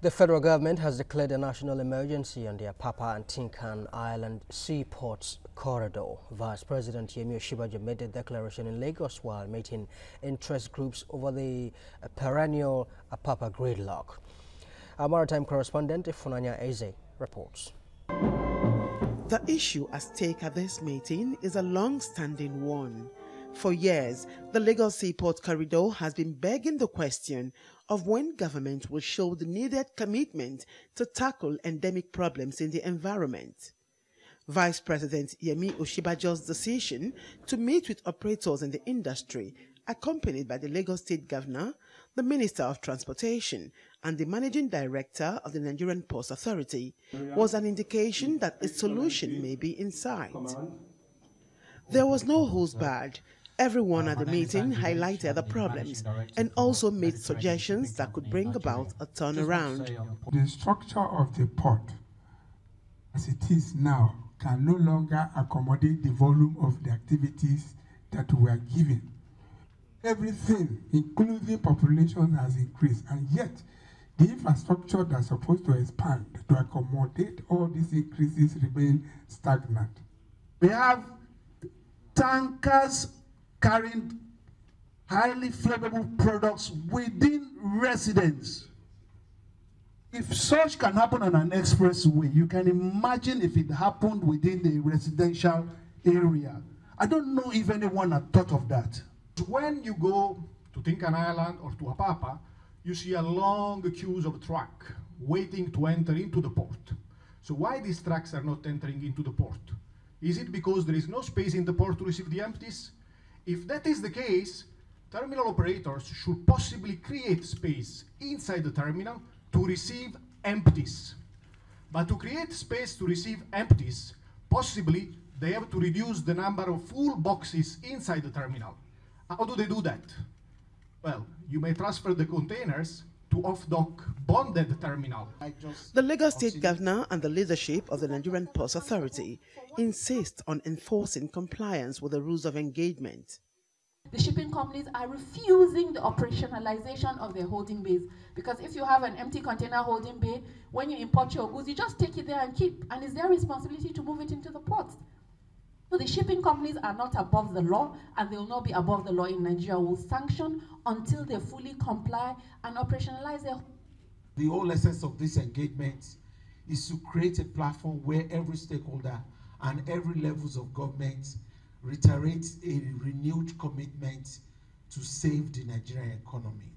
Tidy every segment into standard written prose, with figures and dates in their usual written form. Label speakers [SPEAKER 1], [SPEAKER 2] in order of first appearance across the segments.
[SPEAKER 1] The federal government has declared a national emergency on the Apapa and Tinkan Island seaports corridor. Vice President Yemi Osinbajo made the declaration in Lagos while meeting interest groups over the perennial Apapa gridlock. Our maritime correspondent Ifunanya Eze reports.
[SPEAKER 2] The issue at stake at this meeting is a long-standing one. For years, the Lagos Seaport Corridor has been begging the question of when government will show the needed commitment to tackle endemic problems in the environment. Vice President Yemi Osinbajo's decision to meet with operators in the industry, accompanied by the Lagos State Governor, the Minister of Transportation, and the Managing Director of the Nigerian Ports Authority, was an indication that a solution may be in sight. There was no holds barred. Everyone at the meeting highlighted the problems and also made suggestions that could bring about a turnaround.
[SPEAKER 3] The structure of the port, as it is now, can no longer accommodate the volume of the activities that we are given. Everything, including population, has increased, and yet the infrastructure that's supposed to expand to accommodate all these increases remain stagnant.
[SPEAKER 4] We have tankers carrying highly flammable products within residents. If such can happen on an expressway, you can imagine if it happened within the residential area. I don't know if anyone had thought of that.
[SPEAKER 5] When you go to Tinkan Island or to Apapa, you see a long queues of trucks waiting to enter into the port. So why these trucks are not entering into the port? Is it because there is no space in the port to receive the empties? If that is the case, terminal operators should possibly create space inside the terminal to receive empties. But to create space to receive empties, possibly they have to reduce the number of full boxes inside the terminal. How do they do that? Well, you may transfer the containers to off-dock bonded terminal.
[SPEAKER 2] The Lagos State Governor and the leadership of the Nigerian Ports Authority insist on enforcing compliance with the rules of engagement.
[SPEAKER 6] The shipping companies are refusing the operationalization of their holding bays, because if you have an empty container holding bay, when you import your goods, you just take it there and keep, and it's their responsibility to move it into the ports. So the shipping companies are not above the law, and they will not be above the law in Nigeria. Will sanction until they fully comply and operationalize their.
[SPEAKER 4] The whole essence of this engagement is to create a platform where every stakeholder and every levels of government reiterate a renewed commitment to save the Nigerian economy.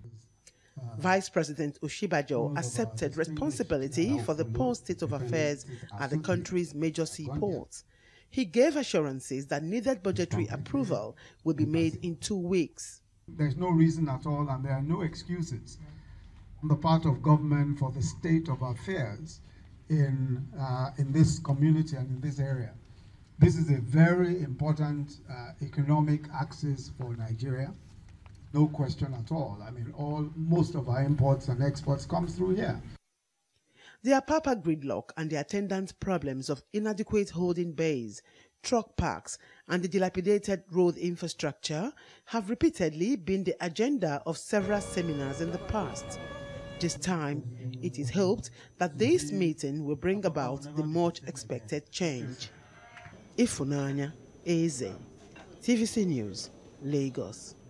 [SPEAKER 2] Vice President Osinbajo accepted responsibility for the poor state of affairs at the country's major seaports. He gave assurances that needed budgetary approval will be made in 2 weeks.
[SPEAKER 7] There's no reason at all, and there are no excuses on the part of government for the state of affairs in this community and in this area. This is a very important economic axis for Nigeria. No question at all. I mean, most of our imports and exports come through here.
[SPEAKER 2] The Apapa gridlock and the attendant problems of inadequate holding bays, truck parks, and the dilapidated road infrastructure have repeatedly been the agenda of several seminars in the past. This time, it is hoped that this meeting will bring about the much expected change. Ifunanya Eze, TVC News, Lagos.